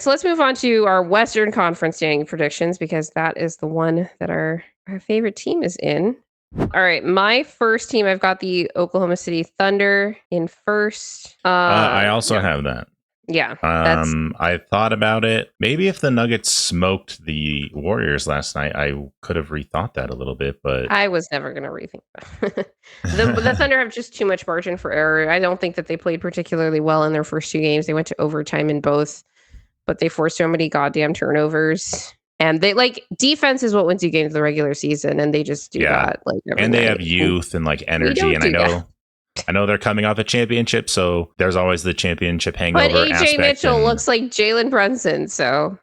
So let's move on to our Western Conference standing predictions because that is the one that our favorite team is in. All right, my first team, I've got the Oklahoma City Thunder in first. I also have that. Yeah, that's. I thought about it. Maybe if the Nuggets smoked the Warriors last night, I could have rethought that a little bit. But I was never going to rethink that. The Thunder have just too much margin for error. I don't think that they played particularly well in their first two games. They went to overtime in both, but they forced so many goddamn turnovers. And they defense is what wins you games in the regular season, and they just do that every and they night. have youth and energy, and I know they're coming off a championship, so there's always the championship hangover. But AJ Mitchell looks like Jalen Brunson, so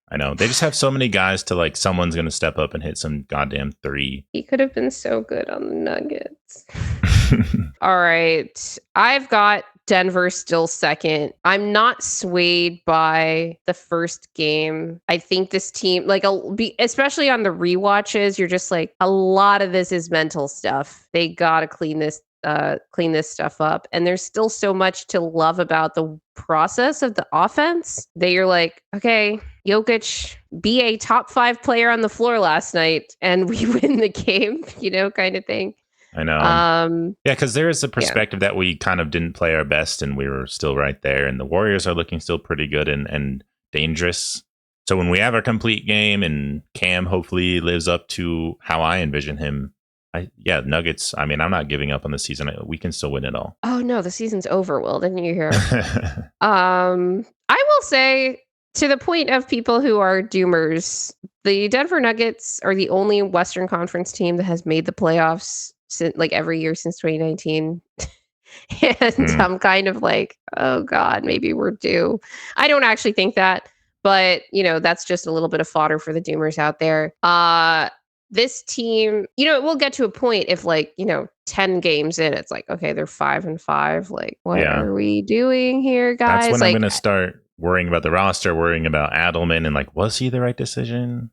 I know they just have so many guys to someone's going to step up and hit some goddamn three. He could have been so good on the Nuggets. All right, I've got Denver still second. I'm not swayed by the first game. I think this team, especially on the rewatches, you're just a lot of this is mental stuff. They gotta clean this stuff up. And there's still so much to love about the process of the offense that you're okay, Jokic, be a top 5 player on the floor last night, and we win the game, kind of thing. I know. Because there is a perspective that we kind of didn't play our best and we were still right there. And the Warriors are looking still pretty good and dangerous. So when we have our complete game and Cam hopefully lives up to how I envision him, Nuggets. I mean, I'm not giving up on the season. We can still win it all. Oh, no, the season's over, Will. Didn't you hear? I will say, to the point of people who are doomers, the Denver Nuggets are the only Western Conference team that has made the playoffs since every year since 2019. And I'm kind of oh God, maybe we're due. I don't actually think that, but that's just a little bit of fodder for the doomers out there. This team, we'll get to a point if 10 games in, it's okay, they're 5-5. What are we doing here, guys? That's when I'm going to start worrying about the roster, worrying about Adelman and was he the right decision?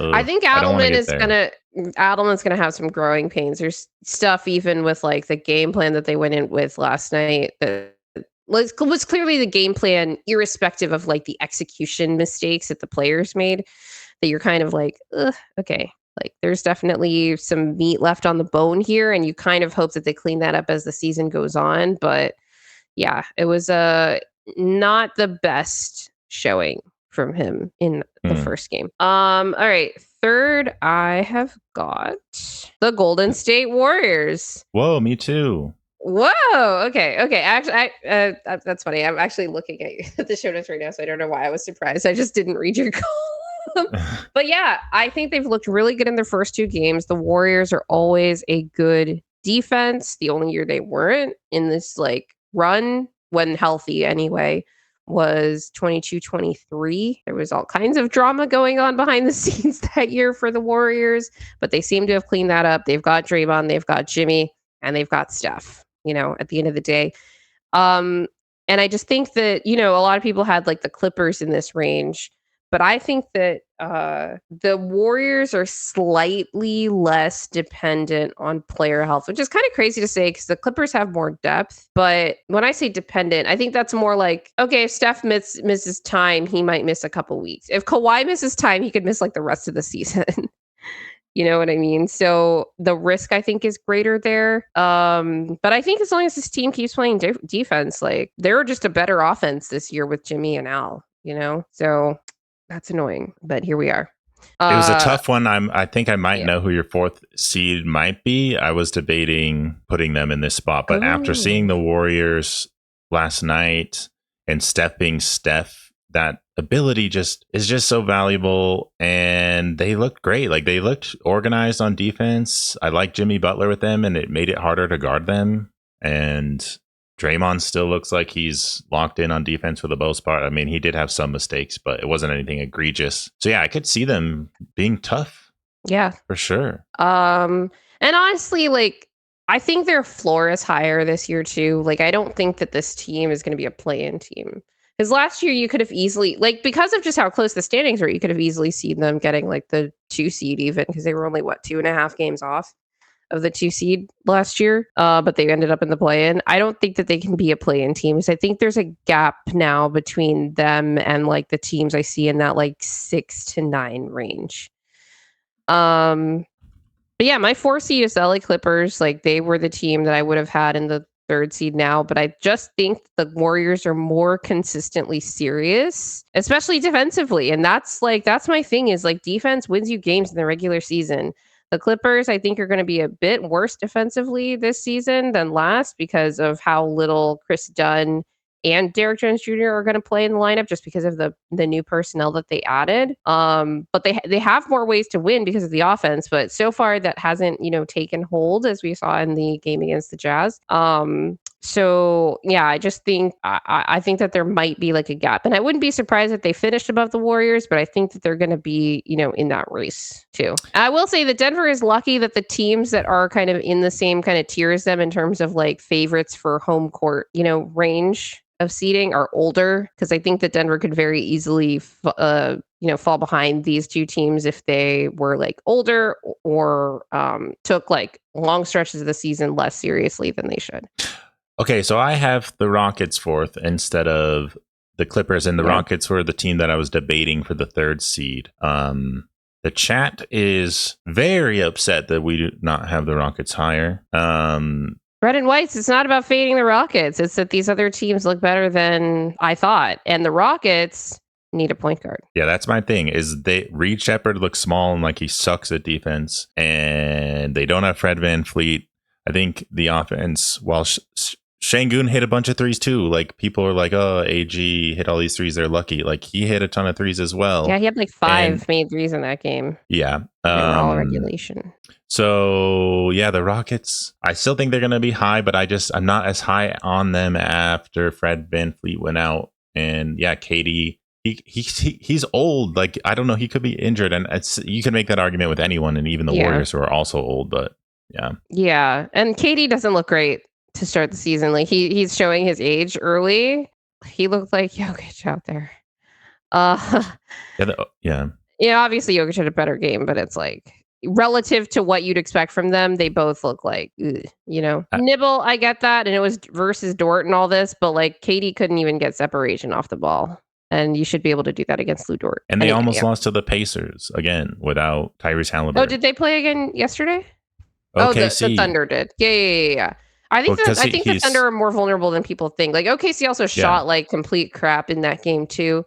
I think Adelman's gonna have some growing pains. There's stuff even with the game plan that they went in with last night that was clearly the game plan, irrespective of the execution mistakes that the players made, that you're kind of okay, there's definitely some meat left on the bone here, and you kind of hope that they clean that up as the season goes on. But yeah, it was not the best showing from him in the first game. All right, third, I have got the Golden State Warriors. Whoa, me too. Whoa. Okay. Actually, that's funny. I'm actually looking at the show notes right now, so I don't know why I was surprised. I just didn't read your column. But yeah, I think they've looked really good in their first two games. The Warriors are always a good defense. The only year they weren't in this run, when healthy anyway, was 22-23. There was all kinds of drama going on behind the scenes that year for the Warriors, but they seem to have cleaned that up. They've got Draymond, they've got Jimmy, and they've got Steph, at the end of the day. And I just think that, a lot of people had the Clippers in this range, but I think that the Warriors are slightly less dependent on player health, which is kind of crazy to say because the Clippers have more depth. But when I say dependent, I think that's more okay, if Steph misses time, he might miss a couple weeks. If Kawhi misses time, he could miss the rest of the season. You know what I mean? So the risk, I think, is greater there. But I think as long as this team keeps playing defense, they're just a better offense this year with Jimmy and Al, So that's annoying, but here we are. It was a tough one. I think I might know who your fourth seed might be. I was debating putting them in this spot, but after seeing the Warriors last night and Steph being Steph, that ability is just so valuable, and they looked great. They looked organized on defense. I like Jimmy Butler with them, and it made it harder to guard them. And Draymond still looks like he's locked in on defense for the most part. I mean, he did have some mistakes, but it wasn't anything egregious. So yeah, I could see them being tough. Yeah, for sure. And honestly, I think their floor is higher this year too. I don't think that this team is going to be a play-in team. Because last year you could have easily, because of just how close the standings were, you could have easily seen them getting the 2 seed even, because they were only 2.5 games off. of the 2 seed last year, but they ended up in the play-in. I don't think that they can be a play-in team. So I think there's a gap now between them and like the teams I see in that like 6 to 9 range. But yeah, my 4 seed is LA Clippers. Like they were the team that I would have had in the 3rd seed now, but I just think the Warriors are more consistently serious, especially defensively. And that's my thing is like defense wins you games in the regular season. The Clippers, I think, are going to be a bit worse defensively this season than last because of how little Chris Dunn and Derrick Jones Jr. are going to play in the lineup just because of the new personnel that they added. But they have more ways to win because of the offense. But so far that hasn't taken hold as we saw in the game against the Jazz. So yeah, I just think I think that there might be like a gap, and I wouldn't be surprised if they finished above the Warriors. But I think that they're going to be in that race too. And I will say that Denver is lucky that the teams that are kind of in the same kind of tier as them in terms of like favorites for home court range of seeding are older, because I think that Denver could very easily fall behind these two teams if they were like older or took like long stretches of the season less seriously than they should. Okay, so I have the Rockets 4th instead of the Clippers, and the Rockets were the team that I was debating for the 3rd seed. The chat is very upset that we do not have the Rockets higher. Red and Whites, it's not about fading the Rockets. It's that these other teams look better than I thought. And the Rockets need a point guard. Yeah, that's my thing. Is Reed Shepherd looks small and like he sucks at defense. And they don't have Fred VanVleet. I think the offense, while Şengün hit a bunch of threes too. Like people are like, oh, AG hit all these threes. They're lucky. Like he hit a ton of threes as well. Yeah, he had like 5 made threes in that game. Yeah. All regulation. So yeah, the Rockets, I still think they're going to be high, but I'm not as high on them after Fred VanVleet went out. And yeah, KD, he's old. Like, I don't know, he could be injured. And you can make that argument with anyone, and even the Warriors who are also old, but yeah. Yeah. And KD doesn't look great to start the season. Like he's showing his age early. He looked like Jokic out there. Yeah, obviously Jokic had a better game, but it's like relative to what you'd expect from them, they both look like, Nibble, I get that. And it was versus Dort and all this, but like KD couldn't even get separation off the ball. And you should be able to do that against Lou Dort. And they almost lost to the Pacers again without Tyrese Halliburton. Oh, did they play again yesterday? OKC. Oh, the Thunder did. Yeah. I think the Thunder are more vulnerable than people think. Like OKC also shot like complete crap in that game too.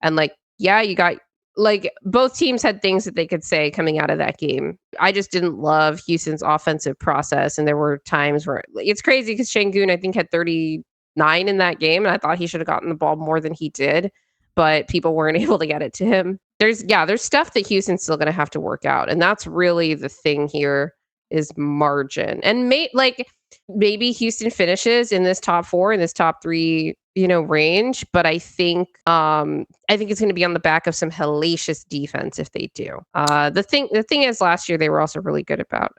And like, you got like both teams had things that they could say coming out of that game. I just didn't love Houston's offensive process. And there were times where it's crazy because Şengün, I think, had 39 in that game. And I thought he should have gotten the ball more than he did, but people weren't able to get it to him. There's stuff that Houston's still going to have to work out. And that's really the thing here is margin. And maybe Houston finishes in this top 4, in this top 3, range. But I think it's going to be on the back of some hellacious defense if they do. The thing is, last year they were also really good about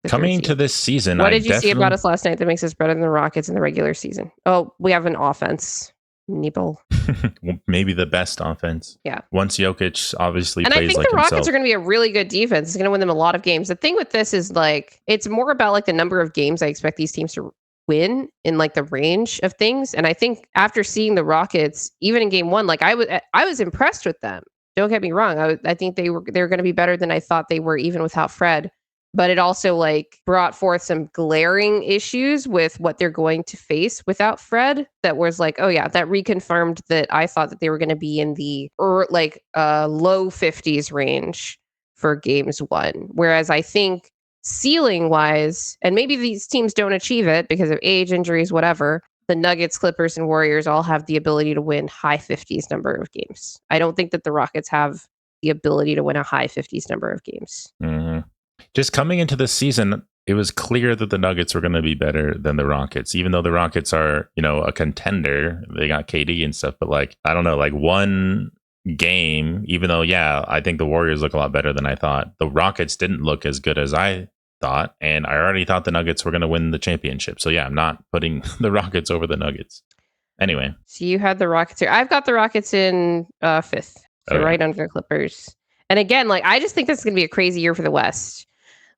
coming to this season. What did you see about us last night that makes us better than the Rockets in the regular season? Oh, we have an offense. Nibble. Maybe the best offense. Yeah. Once Jokic obviously plays like himself. And I think the Rockets himself. are going to be a really good defense. It's going to win them a lot of games. The thing with this is like, it's more about like the number of games I expect these teams to win in like the range of things. And I think after seeing the Rockets, even in game 1, like I was impressed with them. Don't get me wrong. I think they were going to be better than I thought they were even without Fred. But it also like brought forth some glaring issues with what they're going to face without Fred. That was like, oh yeah, that reconfirmed that I thought that they were going to be in the low 50s range for games 1. Whereas I think ceiling wise, and maybe these teams don't achieve it because of age, injuries, whatever, the Nuggets, Clippers, and Warriors all have the ability to win high 50s number of games. I don't think that the Rockets have the ability to win a high 50s number of games. Mm-hmm. Just coming into this season, it was clear that the Nuggets were going to be better than the Rockets, even though the Rockets are, a contender. They got KD and stuff, but like, I don't know, like one game, even though, I think the Warriors look a lot better than I thought. The Rockets didn't look as good as I thought, and I already thought the Nuggets were going to win the championship. So I'm not putting the Rockets over the Nuggets. Anyway. So you had the Rockets here. I've got the Rockets in 5th, so right under the Clippers. And again, like I just think this is going to be a crazy year for the West.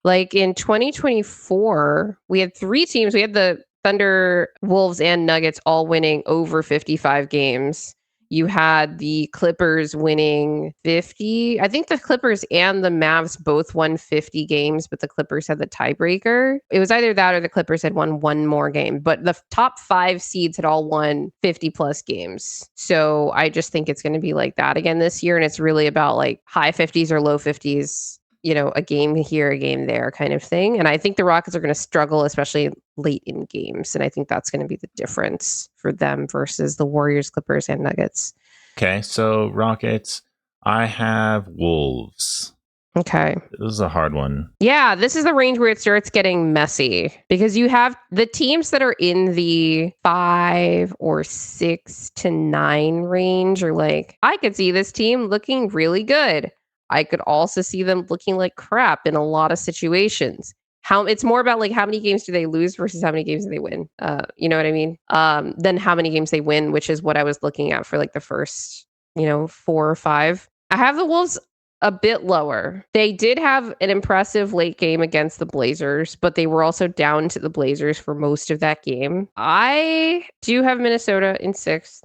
Like in 2024, we had 3 teams. We had the Thunder, Wolves, and Nuggets all winning over 55 games. You had the Clippers winning 50. I think the Clippers and the Mavs both won 50 games, but the Clippers had the tiebreaker. It was either that or the Clippers had won one more game, but the top 5 seeds had all won 50 plus games. So I just think it's going to be like that again this year. And it's really about like high 50s or low 50s, a game here, a game there kind of thing. And I think the Rockets are going to struggle, especially late in games. And I think that's going to be the difference for them versus the Warriors, Clippers, and Nuggets. Okay, so Rockets, I have Wolves. Okay. This is a hard one. Yeah, this is the range where it starts getting messy because you have the teams that are in the 5 or 6 to 9 range are like, I could see this team looking really good. I could also see them looking like crap in a lot of situations. It's more about like how many games do they lose versus how many games do they win. You know what I mean? Than how many games they win, which is what I was looking at for like the first, 4 or 5. I have the Wolves a bit lower. They did have an impressive late game against the Blazers, but they were also down to the Blazers for most of that game. I do have Minnesota in 6th.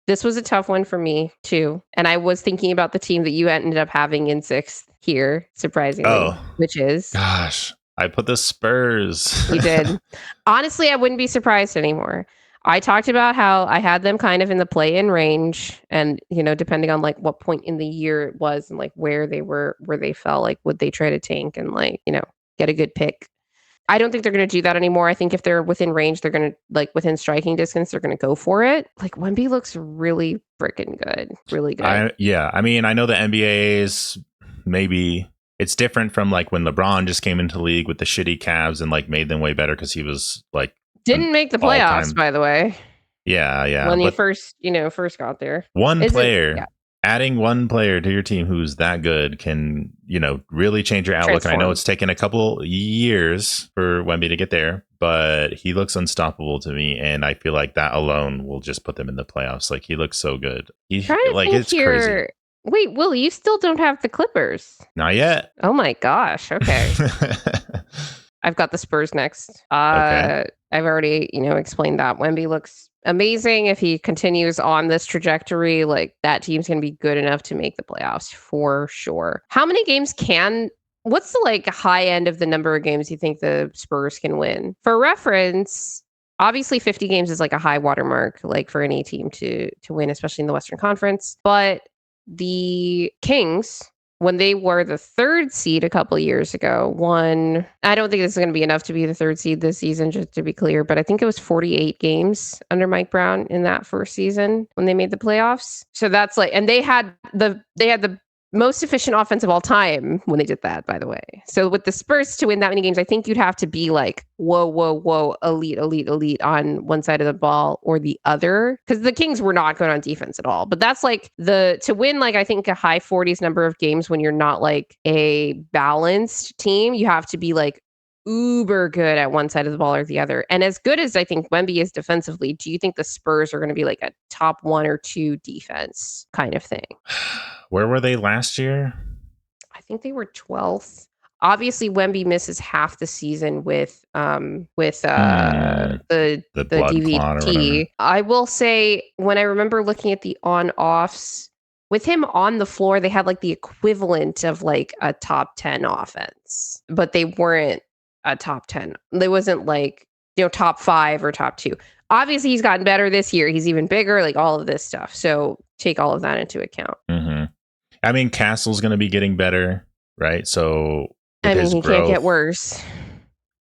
This was a tough one for me too. And I was thinking about the team that you ended up having in 6th here, surprisingly, which is... Gosh, I put the Spurs. You did. Honestly, I wouldn't be surprised anymore. I talked about how I had them kind of in the play-in range, and depending on like what point in the year it was and like where they were, where they fell, like would they try to tank and like get a good pick. I don't think they're going to do that anymore. I think if they're within range, they're going to like within striking distance, they're going to go for it. Like Wemby looks really freaking good, really good. I mean, I know the NBA is maybe it's different from like when LeBron just came into the league with the shitty Cavs and like made them way better because he was like. Didn't make the playoffs, by the way. Yeah. When he first got there. Adding one player to your team who's that good can, really change your outlook. And I know it's taken a couple years for Wemby to get there, but he looks unstoppable to me. And I feel like that alone will just put them in the playoffs. Like he looks so good. It's crazy. Wait, Will, you still don't have the Clippers? Not yet. Oh my gosh. Okay. I've got the Spurs next. Okay. I've already, explained that. Wemby looks amazing. If he continues on this trajectory, like that team's going to be good enough to make the playoffs for sure. How many games what's the like high end of the number of games you think the Spurs can win? For reference, obviously 50 games is like a high watermark, like for any team to win, especially in the Western Conference. But the Kings, when they were the 3rd seed a couple years ago, I don't think this is going to be enough to be the 3rd seed this season, just to be clear, but I think it was 48 games under Mike Brown in that first season when they made the playoffs. So that's like, and they had the most efficient offense of all time when they did that, by the way. So with the Spurs to win that many games, I think you'd have to be like, whoa, elite on one side of the ball or the other. Because the Kings were not good on defense at all. But that's like to win, like, I think a high 40s number of games when you're not like a balanced team, you have to be like uber good at one side of the ball or the other. And as good as I think Wemby is defensively, do you think the Spurs are going to be like a top 1 or 2 defense kind of thing? Where were they last year? I think they were 12th. Obviously, Wemby misses half the season with the DVT. I will say, when I remember looking at the on-offs, with him on the floor, they had like the equivalent of like a top 10 offense, but they weren't a top 10. They wasn't like, top 5 or top 2. Obviously, he's gotten better this year. He's even bigger, like all of this stuff. So take all of that into account. Mm-hmm. I mean, Castle's going to be getting better, right? So he can't get worse.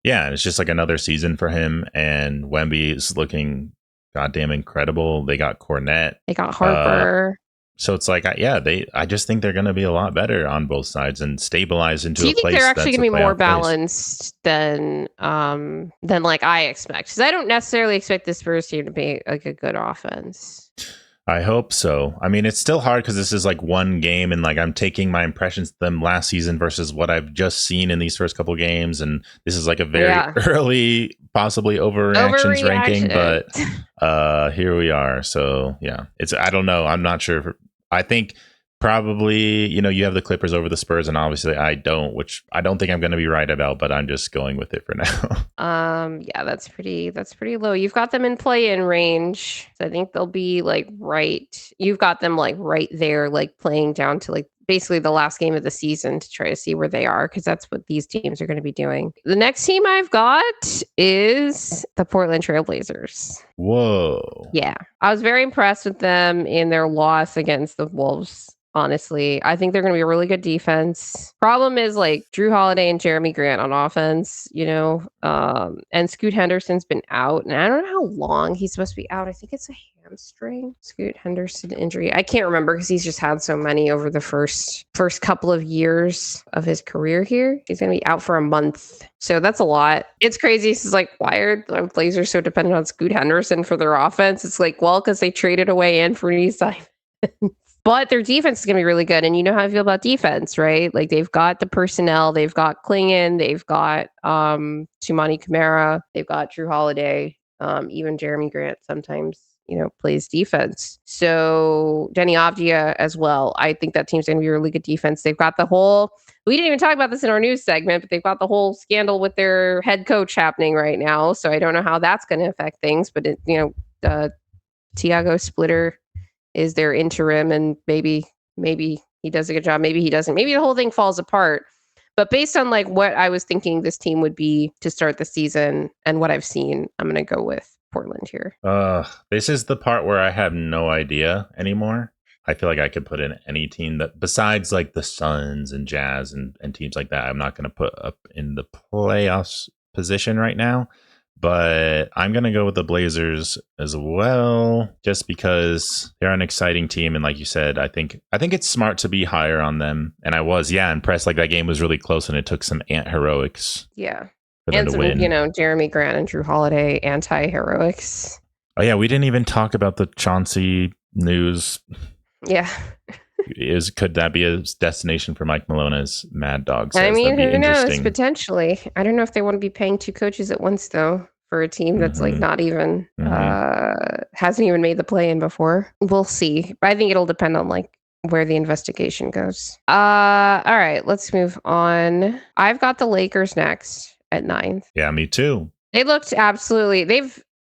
Yeah, it's just like another season for him. And Wemby is looking goddamn incredible. They got Cornette. They got Harper. So it's like, I just think they're going to be a lot better on both sides and stabilize into a place. Do you think they're actually going to be more balanced than like I expect? Because I don't necessarily expect the Spurs team to be like a good offense. I hope so. I mean, it's still hard because this is like one game and like I'm taking my impressions of them last season versus what I've just seen in these first couple games. And this is like a very early, possibly overreactions ranking, but here we are. So yeah, I don't know. I'm not sure. I think Probably, you have the Clippers over the Spurs, and obviously I don't, which I don't think I'm going to be right about, but I'm just going with it for now. Yeah, that's pretty low. You've got them in play-in range. So I think they'll be like you've got them like right there, like playing down to like basically the last game of the season to try to see where they are, because that's what these teams are going to be doing. The next team I've got is the Portland Trailblazers. Whoa. Yeah. I was very impressed with them in their loss against the Wolves. Honestly, I think they're going to be a really good defense. Problem is like Drew Holiday and Jeremy Grant on offense, and Scoot Henderson's been out, and I don't know how long he's supposed to be out. I think it's a hamstring. Scoot Henderson injury. I can't remember because he's just had so many over the first couple of years of his career here. He's going to be out for a month. So that's a lot. It's crazy. It's like, why are the Blazers so dependent on Scoot Henderson for their offense? It's like, well, because they traded away Anthony Simons. But their defense is going to be really good. And you know how I feel about defense, right? Like they've got the personnel, they've got Klingon, they've got Tumani Kamara, they've got Drew Holiday, even Jeremy Grant sometimes, plays defense. So Denny Avdia as well. I think that team's going to be a really good defense. They've got we didn't even talk about this in our news segment, but they've got the whole scandal with their head coach happening right now. So I don't know how that's going to affect things, but Tiago Splitter is their interim, and maybe he does a good job, maybe he doesn't, maybe the whole thing falls apart. But based on like what I was thinking this team would be to start the season and what I've seen, I'm gonna go with Portland here. This is the part where I have no idea anymore. I feel like I could put in any team that besides like the Suns and Jazz and teams like that, I'm not gonna put up in the playoffs position right now. But I'm going to go with the Blazers as well, just because they're an exciting team. And like you said, I think it's smart to be higher on them. And I was, impressed. Like that game was really close and it took some heroics. Yeah. For them and to win. Jeremy Grant and Drew Holiday anti-heroics. Oh, yeah. We didn't even talk about the Chauncey news. Yeah. Could that be a destination for Mike Malone, as Mad Dog says? I mean, That'd be who knows? interesting. Potentially. I don't know if they want to be paying two coaches at once, though, for a team that's like not even hasn't even made the play-in before. We'll see. I think it'll depend on like where the investigation goes. All right, let's move on. I've got the Lakers next at 9th. Yeah, me too. They looked I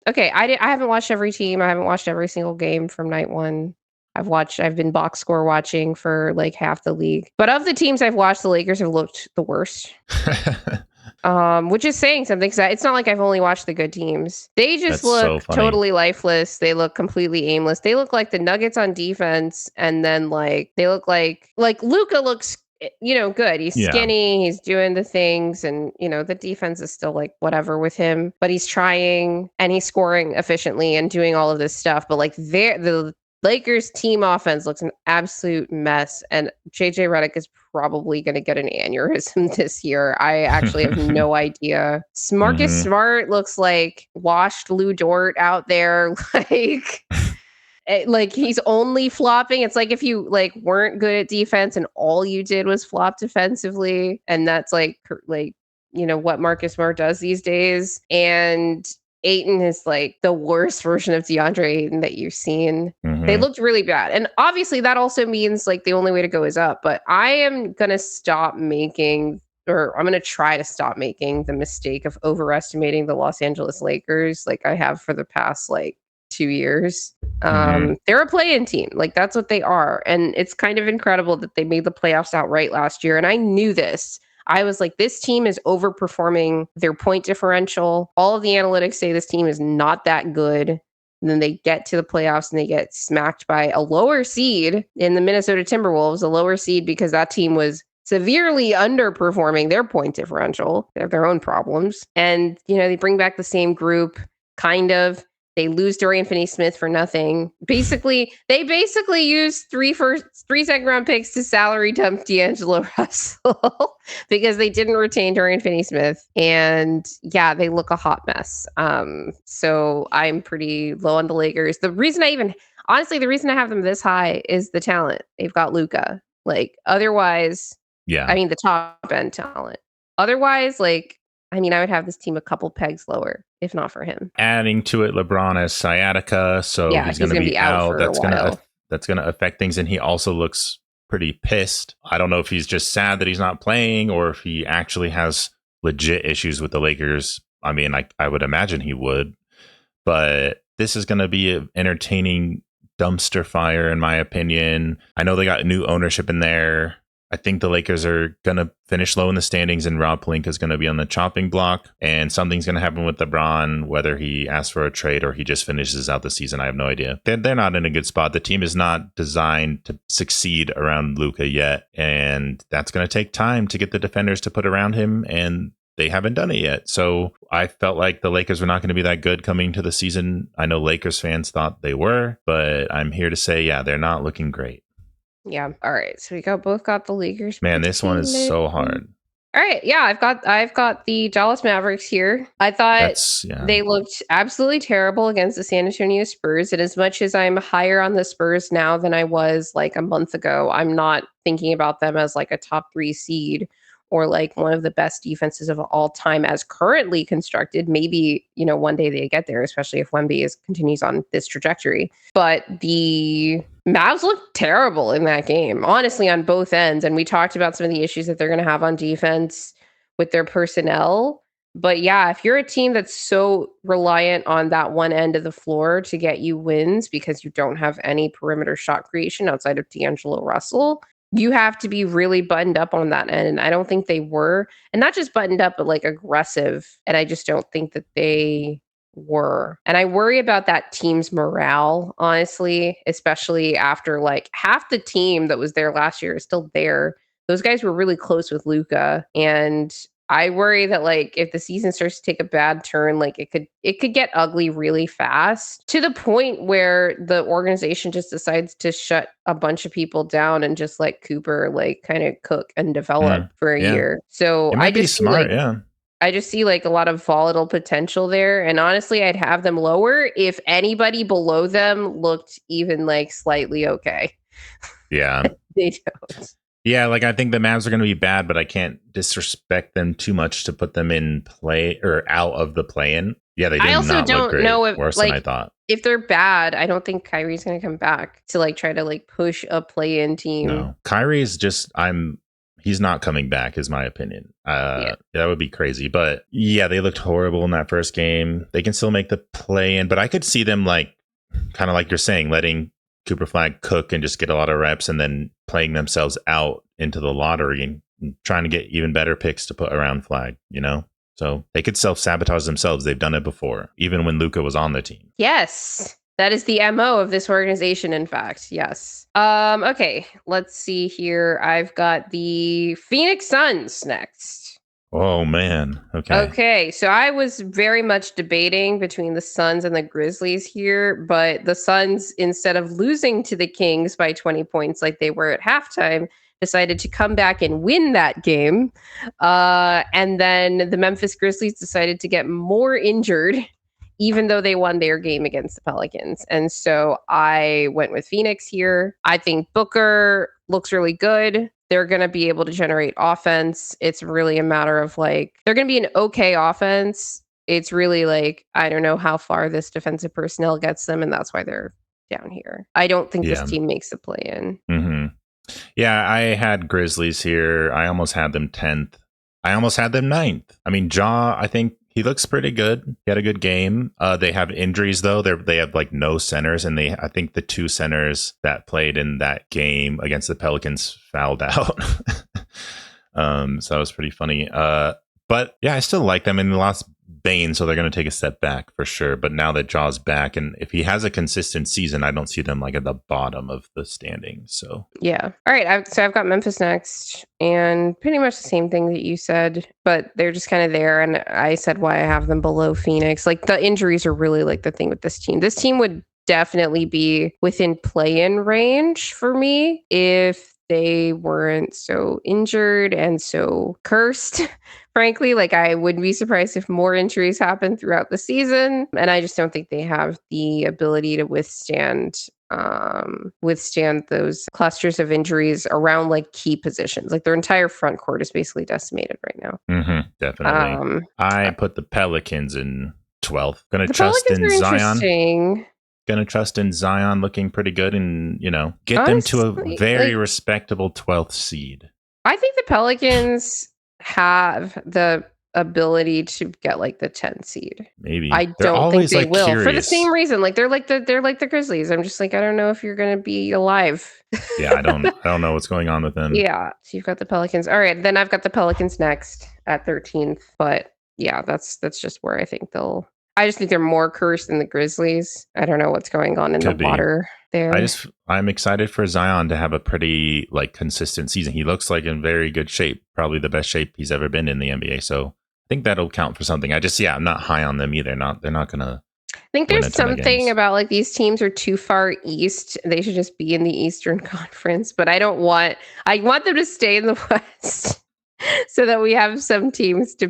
haven't watched every team. I haven't watched every single game from night one. I've been box score watching for like half the league. But of the teams I've watched, the Lakers have looked the worst. Which is saying something, because it's not like I've only watched the good teams. They just look totally lifeless. They look completely aimless. They look like the Nuggets on defense, and then like they look like Luka looks good. He's skinny, he's doing the things, and the defense is still like whatever with him, but he's trying and he's scoring efficiently and doing all of this stuff. But like the Lakers team offense looks an absolute mess, and JJ Redick is probably going to get an aneurysm this year. I actually have no idea. Marcus Smart looks like washed Lou Dort out there, like he's only flopping. It's like if you like weren't good at defense and all you did was flop defensively, and that's like what Marcus Smart does these days. And Ayton is like the worst version of DeAndre Ayton that you've seen. They looked really bad. And obviously that also means like the only way to go is up. But I am going to I'm going to try to stop making the mistake of overestimating the Los Angeles Lakers like I have for the past like 2 years. They're a play-in team. Like that's what they are. And it's kind of incredible that they made the playoffs outright last year. And I knew this. I was like, this team is overperforming their point differential. All of the analytics say this team is not that good. And then they get to the playoffs and they get smacked by a lower seed in the Minnesota Timberwolves, a lower seed because that team was severely underperforming their point differential. They have their own problems. And, they bring back the same group, kind of. They lose Dorian Finney-Smith for nothing. They basically used three second round picks to salary dump D'Angelo Russell because they didn't retain Dorian Finney-Smith. And yeah, they look a hot mess. So I'm pretty low on the Lakers. The reason I have them this high is the talent. They've got Luka. Like otherwise, the top end talent. Otherwise, I would have this team a couple pegs lower, if not for him. Adding to it, LeBron has sciatica, so he's going to be out. That's going to affect things, and he also looks pretty pissed. I don't know if he's just sad that he's not playing or if he actually has legit issues with the Lakers. I mean, I would imagine he would, but this is going to be an entertaining dumpster fire, in my opinion. I know they got new ownership in there. I think the Lakers are going to finish low in the standings, and Rob Pelinka is going to be on the chopping block. And something's going to happen with LeBron, whether he asks for a trade or he just finishes out the season. I have no idea. They're not in a good spot. The team is not designed to succeed around Luka yet. And that's going to take time to get the defenders to put around him. And they haven't done it yet. So I felt like the Lakers were not going to be that good coming to the season. I know Lakers fans thought they were, but I'm here to say, yeah, they're not looking great. Yeah. All right. So we both got the Lakers. Man, this one is so hard. All right. Yeah, I've got the Dallas Mavericks here. I thought they looked absolutely terrible against the San Antonio Spurs. And as much as I'm higher on the Spurs now than I was like a month ago, I'm not thinking about them as like a top 3 seed or like one of the best defenses of all time as currently constructed. Maybe, one day they get there, especially if Wemby continues on this trajectory. But the Mavs looked terrible in that game, honestly, on both ends. And we talked about some of the issues that they're going to have on defense with their personnel. But yeah, if you're a team that's so reliant on that one end of the floor to get you wins because you don't have any perimeter shot creation outside of D'Angelo Russell, you have to be really buttoned up on that end. And I don't think they were. And not just buttoned up, but like aggressive. And I just don't think that they were. And I worry about that team's morale, honestly, especially after like half the team that was there last year is still there. Those guys were really close with Luka. And I worry that like if the season starts to take a bad turn, like it could get ugly really fast to the point where the organization just decides to shut a bunch of people down and just let Cooper like kind of cook and develop for a year. So it might be smart, I just see like a lot of volatile potential there. And honestly, I'd have them lower if anybody below them looked even like slightly okay. Yeah. They don't. Yeah, like I think the Mavs are going to be bad, but I can't disrespect them too much to put them in play or out of the play-in. Yeah, they did I also not don't look great. know if Worse like, than I thought. If they're bad, I don't think Kyrie's going to come back to like try to like push a play-in team. No, Kyrie's just he's not coming back, is my opinion. That would be crazy. But yeah, they looked horrible in that first game. They can still make the play-in, but I could see them like kind of like you're saying, letting Cooper Flag cook and just get a lot of reps and then playing themselves out into the lottery and trying to get even better picks to put around Flag, So they could self-sabotage themselves. They've done it before, even when Luka was on the team. Yes. That is the MO of this organization, in fact. Yes. Okay, let's see here. I've got the Phoenix Suns next. Oh, man. Okay, so I was very much debating between the Suns and the Grizzlies here, but the Suns, instead of losing to the Kings by 20 points like they were at halftime, decided to come back and win that game. And then the Memphis Grizzlies decided to get more injured, even though they won their game against the Pelicans. And so I went with Phoenix here. I think Booker looks really good. They're going to be able to generate offense. It's really a matter of like, they're going to be an okay offense. It's really like, I don't know how far this defensive personnel gets them, and that's why they're down here. I don't think this team makes the play-in. Mm-hmm. Yeah, I had Grizzlies here. I almost had them 10th. I almost had them 9th. I mean, Ja, I think he looks pretty good. He had a good game. They have injuries though. They have like no centers, and I think the 2 centers that played in that game against the Pelicans fouled out. So that was pretty funny. But yeah, I still like them. And they lost Bane, so they're going to take a step back for sure. But now that Ja's back, and if he has a consistent season, I don't see them like at the bottom of the standings. So yeah. All right. So I've got Memphis next, and pretty much the same thing that you said, but they're just kind of there. And I said why I have them below Phoenix. Like the injuries are really like the thing with this team. This team would definitely be within play-in range for me if they weren't so injured and so cursed. Frankly, like I wouldn't be surprised if more injuries happen throughout the season. And I just don't think they have the ability to withstand those clusters of injuries around like key positions. Like their entire front court is basically decimated right now. Mm-hmm, definitely. I put the Pelicans in 12th. Gonna the trust Pelicans in are Zion. Interesting. going to trust in Zion looking pretty good and, get them to a Honestly, very respectable 12th seed. I think the Pelicans have the ability to get like the 10 seed. Maybe. I They're don't think always they like will for the curious. same reason. Like they're like the Grizzlies. I'm just like, I don't know if you're gonna be alive. Yeah, I don't know what's going on with them. Yeah. So you've got the Pelicans. All right, then I've got the Pelicans next at 13th. But yeah, that's just where I think I just think they're more cursed than the Grizzlies. I don't know what's going on in Could the be. water there. I'm excited for Zion to have a pretty like consistent season. He looks like in very good shape, probably the best shape he's ever been in the NBA. So I think that'll count for something. I'm not high on them either. They're not gonna. I think there's something about like these teams are too far east. They should just be in the Eastern Conference. But I want them to stay in the West so that we have some teams to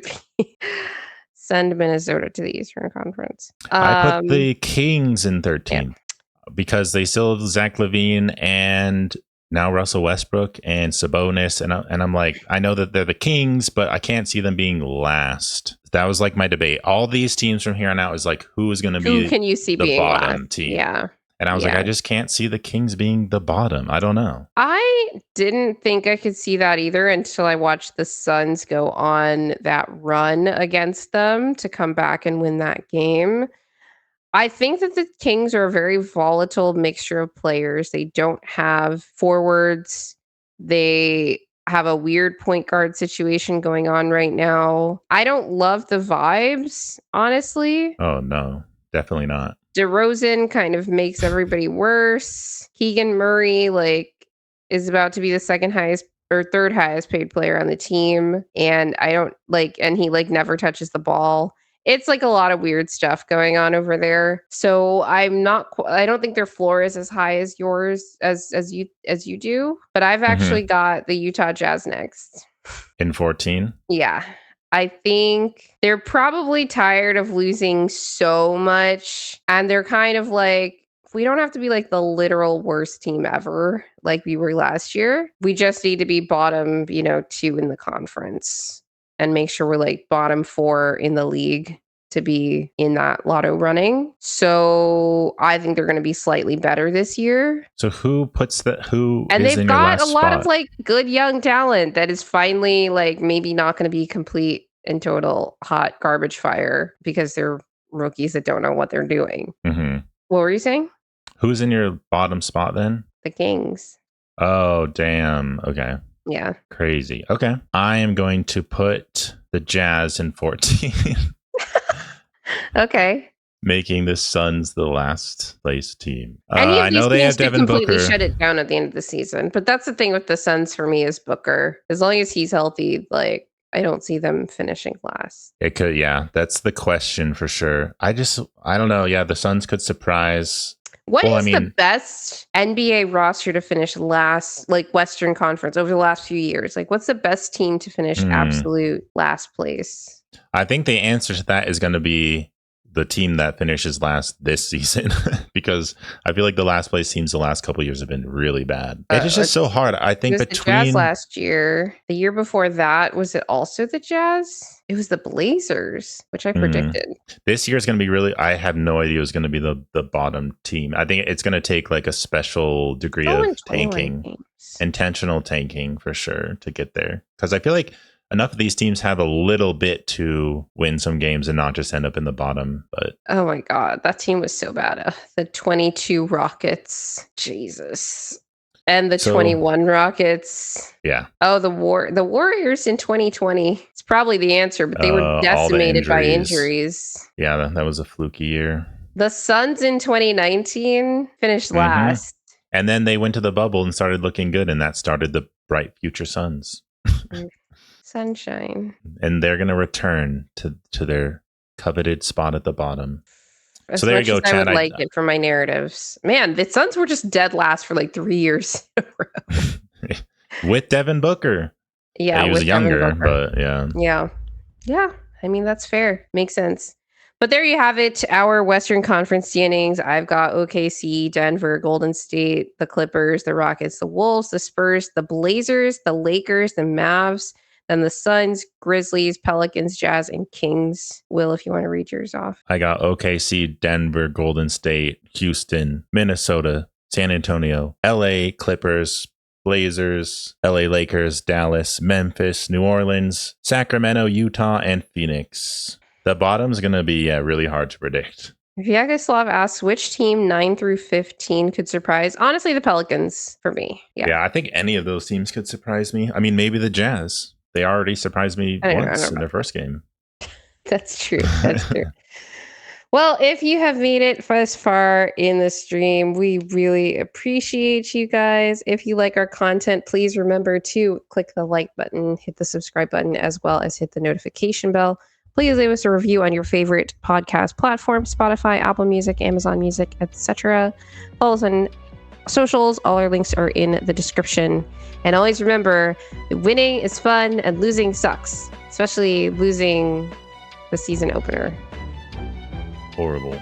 send Minnesota to the Eastern Conference. I put the Kings in 13th because they still have Zach LaVine and now Russell Westbrook and Sabonis. And I'm like, I know that they're the Kings, but I can't see them being last. That was like my debate. All these teams from here on out is like, who is going to be can you see the being bottom last? team? Yeah. And I was like, I just can't see the Kings being the bottom. I don't know. I didn't think I could see that either until I watched the Suns go on that run against them to come back and win that game. I think that the Kings are a very volatile mixture of players. They don't have forwards. They have a weird point guard situation going on right now. I don't love the vibes, honestly. Oh, no, definitely not. DeRozan kind of makes everybody worse. Keegan Murray, is about to be the second highest or third highest paid player on the team. And he never touches the ball. It's like a lot of weird stuff going on over there. So I don't think their floor is as high as yours as you do, but I've actually got the Utah Jazz next. In 14? Yeah. I think they're probably tired of losing so much, and they're kind of like, we don't have to be like the literal worst team ever like we were last year. We just need to be bottom, 2 in the conference and make sure we're like bottom 4 in the league to be in that lotto running. So I think they're going to be slightly better this year. So who puts that? And is they've in got your last a lot spot? of like good young talent that is finally like maybe not going to be complete and total hot garbage fire because they're rookies that don't know what they're doing. Mm-hmm. What were you saying? Who's in your bottom spot then? The Kings. Oh, damn. Okay. Yeah. Crazy. Okay. I am going to put the Jazz in 14. Okay. Making the Suns the last place team. Any of I these know they have teams could Devin completely Booker. shut it down at the end of the season. But that's the thing with the Suns for me is Booker. As long as he's healthy, I don't see them finishing last. It could, yeah. That's the question for sure. I don't know. Yeah, the Suns could surprise. What is the best NBA roster to finish last, like Western Conference over the last few years? Like, what's the best team to finish absolute last place? I think the answer to that is going to be the team that finishes last this season because I feel like the last place teams the last couple of years have been really bad. It's just so hard. I think the Jazz last year. The year before that, was it also the Jazz? It was the Blazers, which I predicted. This year is going to be really, I had no idea it was going to be the bottom team. I think it's going to take like a special degree of tanking, intentional tanking for sure to get there. Because I feel like enough of these teams have a little bit to win some games and not just end up in the bottom. But oh my God, that team was so bad. The 22 Rockets, Jesus. And the 21 Rockets. Yeah. Oh, the Warriors in 2020. It's probably the answer, but they were decimated by injuries. Yeah, that was a fluky year. The Suns in 2019 finished last. And then they went to the bubble and started looking good, and that started the bright future Suns. Sunshine. And they're going to return to their coveted spot at the bottom. So there you go, Chad. I would like it for my narratives. Man, the Suns were just dead last for like 3 years in a row. With Devin Booker. Yeah, he was younger, but yeah. Yeah. I mean, that's fair. Makes sense. But there you have it. Our Western Conference standings. I've got OKC, Denver, Golden State, the Clippers, the Rockets, the Wolves, the Spurs, the Blazers, the Lakers, the Mavs, and the Suns, Grizzlies, Pelicans, Jazz, and Kings. Will, if you want to read yours off. I got OKC, Denver, Golden State, Houston, Minnesota, San Antonio, LA, Clippers, Blazers, LA Lakers, Dallas, Memphis, New Orleans, Sacramento, Utah, and Phoenix. The bottom's going to be really hard to predict. Vyacheslav asks, which team 9 through 15 could surprise? Honestly, the Pelicans for me. Yeah, I think any of those teams could surprise me. I mean, maybe the Jazz. They already surprised me once in their first game. That's true. That's true. Well, if you have made it this far in the stream, we really appreciate you guys. If you like our content, please remember to click the like button, hit the subscribe button, as well as hit the notification bell. Please leave us a review on your favorite podcast platform, Spotify, Apple Music, Amazon Music, etc. Follow us on socials. All our links are in the description. And always remember, winning is fun and losing sucks, especially losing the season opener. Horrible.